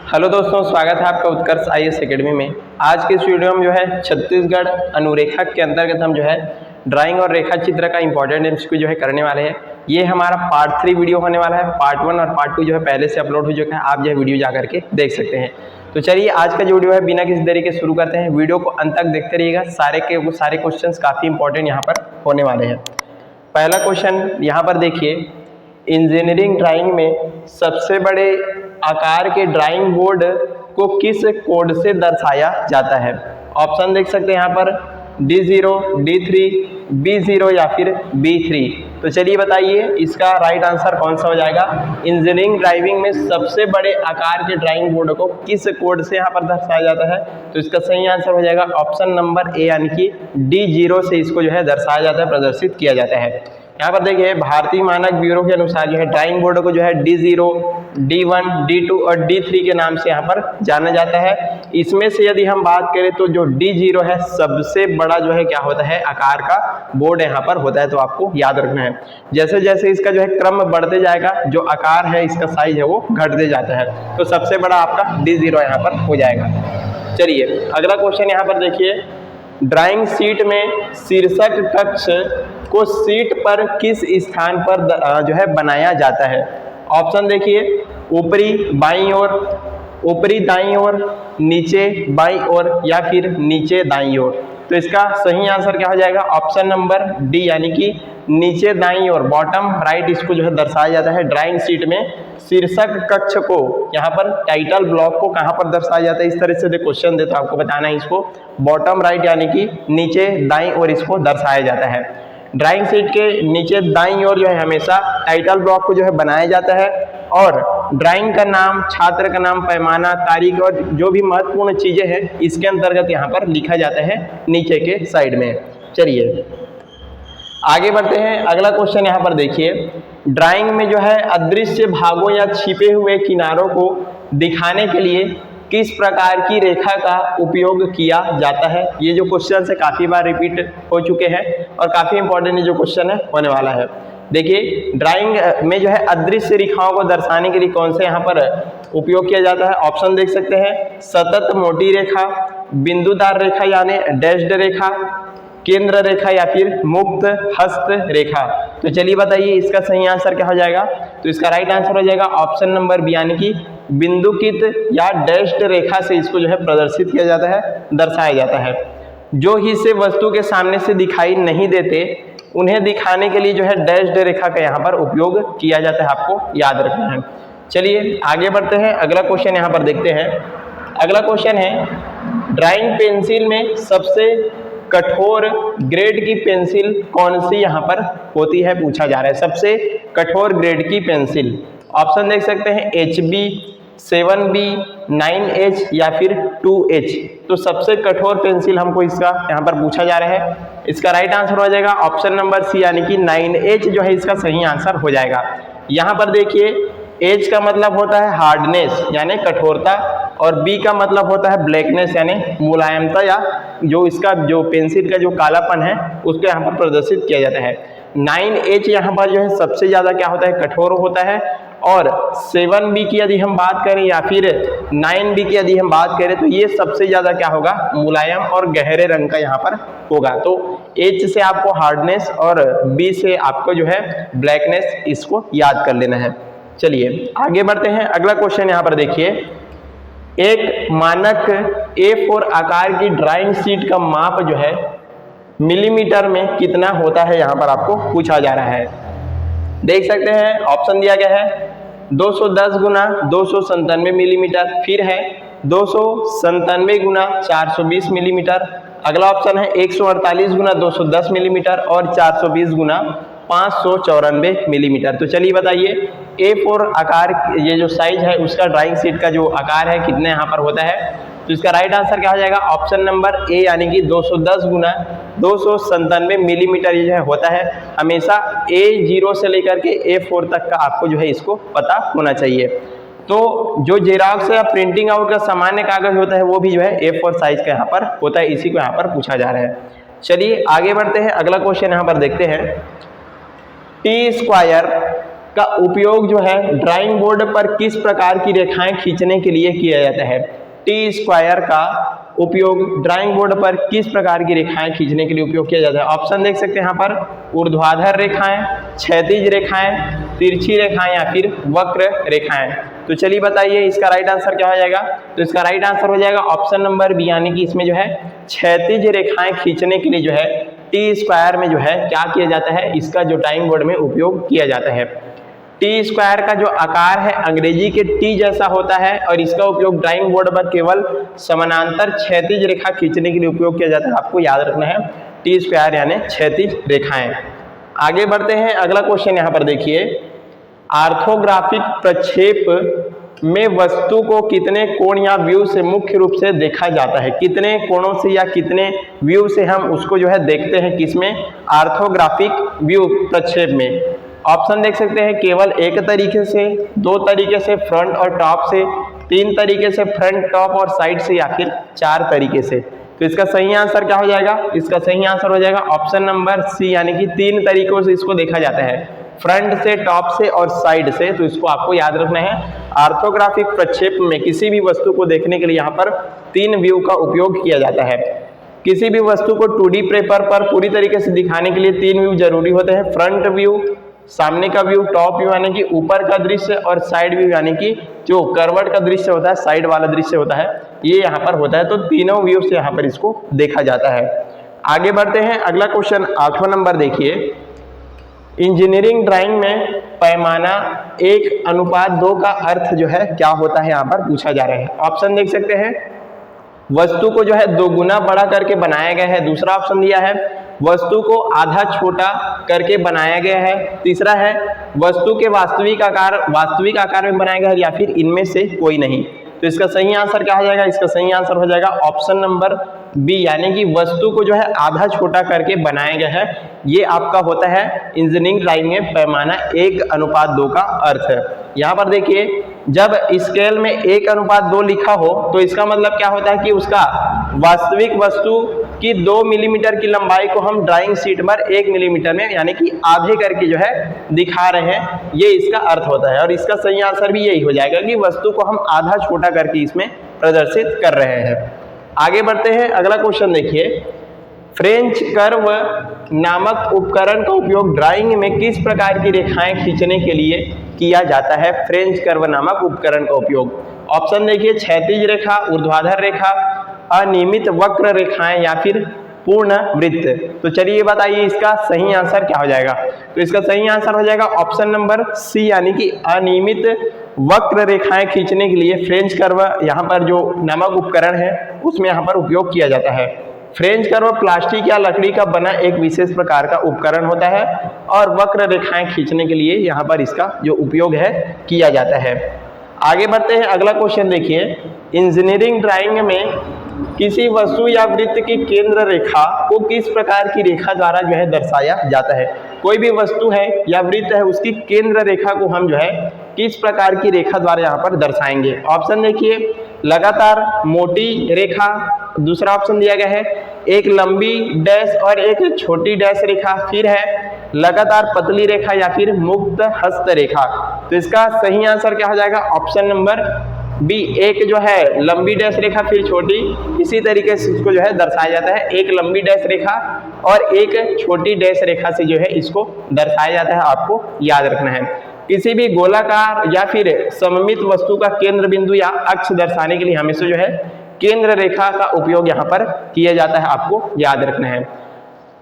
Hello दोस्तों, स्वागत है आपका उत्कर्ष आईएएस एकेडमी में। आज के इस वीडियो में जो है छत्तीसगढ़ अनुरेखक के अंतर्गत हम जो है ड्राइंग और रेखा चित्र का इंपॉर्टेंट एमसीक्यू जो है करने वाले हैं। ये हमारा पार्ट 3 वीडियो होने वाला है। पार्ट 1 और पार्ट 2 जो है पहले से अपलोड हो चुका है, आप जो है वीडियो जा करके देख सकते हैं। तो चलिए आज का जो वीडियो है बिना किसी देरी के शुरू करते हैं। वीडियो को अंत तक देखते रहिएगा, सारे क्वेश्चन काफ़ी इंपॉर्टेंट यहाँ पर होने वाले हैं। पहला क्वेश्चन यहाँ पर देखिए, इंजीनियरिंग ड्राइंग में सबसे बड़े आकार के ड्राइंग बोर्ड को किस कोड से दर्शाया जाता है? ऑप्शन देख सकते हैं यहाँ पर D0, D3, B0 या फिर B3। तो चलिए बताइए इसका राइट आंसर कौन सा हो जाएगा। इंजीनियरिंग ड्राइविंग में सबसे बड़े आकार के ड्राइंग बोर्ड को किस कोड से यहाँ पर दर्शाया जाता है? तो इसका सही आंसर हो जाएगा ऑप्शन नंबर ए यानी कि D0 से इसको जो है दर्शाया जाता है, प्रदर्शित किया जाता है। यहाँ पर देखिए भारतीय मानक ब्यूरो के अनुसार जो है ड्राइंग बोर्ड को जो है D0, D1, D2 और D3 के नाम से यहाँ पर जाना जाता है। इसमें से यदि हम बात करें तो जो D0 है सबसे बड़ा जो है क्या होता है आकार का बोर्ड यहाँ पर होता है, तो आपको याद रखना है। जैसे जैसे इसका जो है क्रम बढ़ते जाएगा, जो आकार है इसका साइज है वो घटते जाता है, तो सबसे बड़ा आपका D0 यहाँ पर हो जाएगा। चलिए अगला क्वेश्चन यहाँ पर देखिए, ड्राइंग शीट में शीर्षक कक्ष को शीट पर किस स्थान पर जो है बनाया जाता है? ऑप्शन देखिए, ऊपरी बाईं ओर, ऊपरी दाईं ओर, नीचे बाईं ओर या फिर नीचे दाईं ओर। तो इसका सही आंसर क्या हो जाएगा? ऑप्शन नंबर डी यानी कि नीचे दाईं ओर, बॉटम राइट इसको जो है दर्शाया जाता है। ड्राइंग शीट में शीर्षक कक्ष को यहाँ पर टाइटल ब्लॉक को कहाँ पर दर्शाया जाता है? इस तरह से क्वेश्चन दे तो आपको बताना है इसको बॉटम राइट यानी कि नीचे दाईं ओर इसको दर्शाया जाता है। ड्राइंग शीट के नीचे दाईं ओर जो है हमेशा टाइटल ब्लॉक को जो है बनाया जाता है, और ड्राइंग का नाम, छात्र का नाम, पैमाना, तारीख और जो भी महत्वपूर्ण चीजें हैं इसके अंतर्गत यहाँ पर लिखा जाता है नीचे के साइड में। चलिए आगे बढ़ते हैं। अगला क्वेश्चन यहाँ पर देखिए, ड्राइंग में जो है अदृश्य भागों या छिपे हुए किनारों को दिखाने के लिए किस प्रकार की रेखा का उपयोग किया जाता है? ये जो क्वेश्चन है काफ़ी बार रिपीट हो चुके हैं और काफ़ी इंपॉर्टेंट ये जो क्वेश्चन है होने वाला है। देखिए ड्राइंग में जो है अदृश्य रेखाओं को दर्शाने के लिए कौन से यहाँ पर उपयोग किया जाता है? ऑप्शन देख सकते हैं, सतत मोटी रेखा, बिंदुदार रेखा यानी डैश्ड रेखा, केंद्र रेखा या फिर मुक्त हस्त रेखा। तो चलिए बताइए इसका सही आंसर क्या हो जाएगा? तो इसका राइट आंसर हो जाएगा ऑप्शन नंबर बी यानी कि बिंदुकित या डैश्ड रेखा से इसको जो है प्रदर्शित किया जाता है, दर्शाया जाता है। जो हिस्से वस्तु के सामने से दिखाई नहीं देते उन्हें दिखाने के लिए जो है डैश्ड रेखा का यहाँ पर उपयोग किया जाता है, आपको याद रखना है। चलिए आगे बढ़ते हैं। अगला क्वेश्चन यहाँ पर देखते हैं। अगला क्वेश्चन है, ड्राइंग पेंसिल में सबसे कठोर ग्रेड की पेंसिल कौन सी यहाँ पर होती है, पूछा जा रहा है। सबसे कठोर ग्रेड की पेंसिल, ऑप्शन देख सकते हैं HB, 7B, 9H या फिर 2H। तो सबसे कठोर पेंसिल हमको इसका यहाँ पर पूछा जा रहा है। इसका राइट आंसर हो जाएगा ऑप्शन नंबर सी यानी कि 9H जो है इसका सही आंसर हो जाएगा। यहाँ पर देखिए H का मतलब होता है हार्डनेस यानी कठोरता, और B का मतलब होता है ब्लैकनेस यानी मुलायमता, या जो इसका जो पेंसिल का जो कालापन है उसको यहाँ पर प्रदर्शित किया जाता है। 9H यहाँ पर जो है सबसे ज़्यादा क्या होता है, कठोर होता है, और 7B की यदि हम बात करें या फिर 9B की यदि हम बात करें तो ये सबसे ज़्यादा क्या होगा, मुलायम और गहरे रंग का यहाँ पर होगा। तो H से आपको हार्डनेस और B से आपको जो है ब्लैकनेस, इसको याद कर लेना है। चलिए आगे बढ़ते हैं। अगला क्वेश्चन यहाँ पर देखिए, एक मानक A4 आकार की ड्राइंग शीट का माप जो है मिलीमीटर में कितना होता है, यहाँ पर आपको पूछा जा रहा है। देख सकते हैं ऑप्शन दिया गया है 210 गुना 297 मिलीमीटर, फिर है 297 गुना 420 मिलीमीटर, अगला ऑप्शन है 148 गुना 210 मिलीमीटर और 420 गुना 594 मिलीमीटर। तो चलिए बताइए A4 आकार ये जो साइज है उसका ड्राइंग शीट का जो आकार है कितने यहाँ पर होता है? तो इसका राइट आंसर क्या हो जाएगा? ऑप्शन नंबर ए यानी कि 210 गुना 297 मिलीमीटर ये होता है। हमेशा A0 से लेकर के A4 तक का आपको जो है इसको पता होना चाहिए। तो जो जेरॉक्स या प्रिंटिंग आउट का सामान्य कागज होता है वो भी जो है A4 साइज का यहाँ पर होता है, इसी को यहाँ पर पूछा जा रहा है। चलिए आगे बढ़ते हैं। अगला क्वेश्चन यहाँ पर देखते हैं, T स्क्वायर का उपयोग जो है ड्राइंग बोर्ड पर किस प्रकार की रेखाएं खींचने के लिए किया जाता है। टी स्क्वायर का उपयोग ड्राइंग बोर्ड पर किस प्रकार की रेखाएं खींचने के लिए उपयोग किया जाता है। ऑप्शन देख सकते हैं यहाँ पर, ऊर्ध्वाधर रेखाएं, क्षैतिज रेखाएं, तिरछी रेखाएं या फिर वक्र रेखाएं। तो चलिए बताइए इसका राइट आंसर क्या हो जाएगा। तो इसका राइट आंसर हो जाएगा ऑप्शन नंबर बी, यानी कि इसमें जो है क्षैतिज रेखाएं खींचने के लिए जो है टी स्क्वायर में जो है क्या किया जाता है, इसका जो ड्राइंग बोर्ड में उपयोग किया जाता है। टी स्क्वायर का जो आकार है अंग्रेजी के टी जैसा होता है और इसका उपयोग ड्राइंग बोर्ड पर केवल समानांतर क्षैतिज रेखा खींचने के लिए उपयोग किया जाता है। आपको याद रखना है टी स्क्वायर यानी क्षैतिज रेखाएं। आगे बढ़ते हैं, अगला क्वेश्चन यहाँ पर देखिए, ऑर्थोग्राफिक प्रक्षेप में वस्तु को कितने कोण या व्यू से मुख्य रूप से देखा जाता है। कितने कोणों से या कितने व्यू से हम उसको जो है देखते हैं, किसमें, ऑर्थोग्राफिक व्यू प्रक्षेप में। ऑप्शन देख सकते हैं, केवल एक तरीके से, दो तरीके से, फ्रंट और टॉप से, तीन तरीके से, फ्रंट, टॉप और साइड से, या फिर चार तरीके से। तो इसका सही आंसर क्या हो जाएगा। इसका सही आंसर हो जाएगा ऑप्शन नंबर सी, यानी कि तीन तरीकों से इसको देखा जाता है, फ्रंट से, टॉप से और साइड से। तो इसको आपको याद रखना है। ऑर्थोग्राफिक प्रक्षेप में किसी भी वस्तु को देखने के लिए यहाँ पर तीन व्यू का उपयोग किया जाता है। किसी भी वस्तु को 2D पेपर पर पूरी तरीके से दिखाने के लिए तीन व्यू जरूरी होते हैं, फ्रंट व्यू, सामने का व्यू, टॉप व्यू यानी कि ऊपर का दृश्य, और साइड व्यू यानी कि जो करवट का दृश्य होता है, साइड वाला दृश्य होता है, ये यहाँ पर होता है। तो तीनों व्यू से यहाँ पर इसको देखा जाता है। आगे बढ़ते हैं, अगला क्वेश्चन 8वां नंबर देखिए, इंजीनियरिंग ड्राइंग में पैमाना 1:2 का अर्थ जो है क्या होता है, यहाँ पर पूछा जा रहा है। ऑप्शन देख सकते हैं, वस्तु को जो है 2 गुना बड़ा करके बनाया गया है। दूसरा ऑप्शन दिया है वस्तु को आधा छोटा करके बनाया गया है। तीसरा है वस्तु के वास्तविक आकार में बनाया गया है, या फिर इनमें से कोई नहीं। तो इसका सही आंसर क्या हो जाएगा। इसका सही आंसर हो जाएगा ऑप्शन नंबर बी, यानी कि वस्तु को जो है आधा छोटा करके बनाया गया है। ये आपका होता है इंजीनियरिंग ड्राइंग में पैमाना 1:2 का अर्थ है। यहाँ पर देखिए, जब स्केल में 1:2 लिखा हो तो इसका मतलब क्या होता है कि उसका वास्तविक वस्तु की 2 मिलीमीटर की लंबाई को हम ड्राइंग शीट पर 1 मिलीमीटर में यानी कि आधे करके जो है दिखा रहे हैं, ये इसका अर्थ होता है। और इसका सही आंसर भी यही हो जाएगा कि वस्तु को हम आधा छोटा करके इसमें प्रदर्शित कर रहे हैं। आगे बढ़ते हैं, अगला क्वेश्चन देखिए, फ्रेंच कर्व नामक उपकरण का उपयोग ड्राइंग में किस प्रकार की रेखाएं खींचने के लिए किया जाता है। फ्रेंच कर्व नामक उपकरण का उपयोग, ऑप्शन देखिए, क्षैतिज रेखा, ऊर्ध्वाधर रेखा, अनियमित वक्र रेखाएं या फिर पूर्ण वृत्त। तो चलिए बताइए इसका सही आंसर क्या हो जाएगा। तो इसका सही आंसर हो जाएगा ऑप्शन नंबर सी, यानी कि अनियमित वक्र रेखाएं खींचने के लिए फ्रेंच कर्व यहाँ पर जो नामक उपकरण है उसमें यहाँ पर उपयोग किया जाता है। फ्रेंच कर्व प्लास्टिक या लकड़ी का बना एक विशेष प्रकार का उपकरण होता है और वक्र रेखाएं खींचने के लिए यहाँ पर इसका जो उपयोग है किया जाता है। आगे बढ़ते हैं, अगला क्वेश्चन देखिए, इंजीनियरिंग ड्राइंग में किसी वस्तु या वृत्त की केंद्र रेखा को किस प्रकार की रेखा द्वारा जो है दर्शाया जाता है। कोई भी वस्तु है या वृत्त है उसकी केंद्र रेखा को हम जो है किस प्रकार की रेखा द्वारा यहाँ पर दर्शाएंगे। ऑप्शन देखिए, लगातार मोटी रेखा, दूसरा ऑप्शन दिया गया है एक लंबी डैश और एक छोटी डैश रेखा, फिर है लगातार पतली रेखा या फिर मुक्त हस्त रेखा। तो इसका सही आंसर क्या हो जाएगा, ऑप्शन नंबर बी, एक जो है लंबी डैश रेखा फिर छोटी, इसी तरीके से इसको जो है दर्शाया जाता है। एक लंबी डैश रेखा और एक छोटी डैश रेखा से जो है इसको दर्शाया जाता है, आपको याद रखना है। किसी भी गोलाकार या फिर सममित वस्तु का केंद्र बिंदु या अक्ष दर्शाने के लिए हमेशा जो है केंद्र रेखा का उपयोग यहाँ पर किया जाता है, आपको याद रखना है।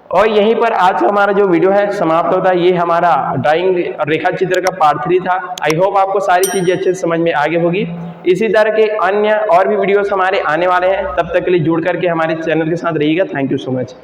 और यहीं पर आज का हमारा जो वीडियो है समाप्त होता है। ये हमारा ड्राइंग रेखा चित्र का पार्ट 3 था। आई होप आपको सारी चीजें अच्छे से समझ में आ गई होगी। इसी तरह के अन्य और भी वीडियोस हमारे आने वाले हैं, तब तक के लिए जुड़ करके हमारे चैनल के साथ रहिएगा। Thank you so much.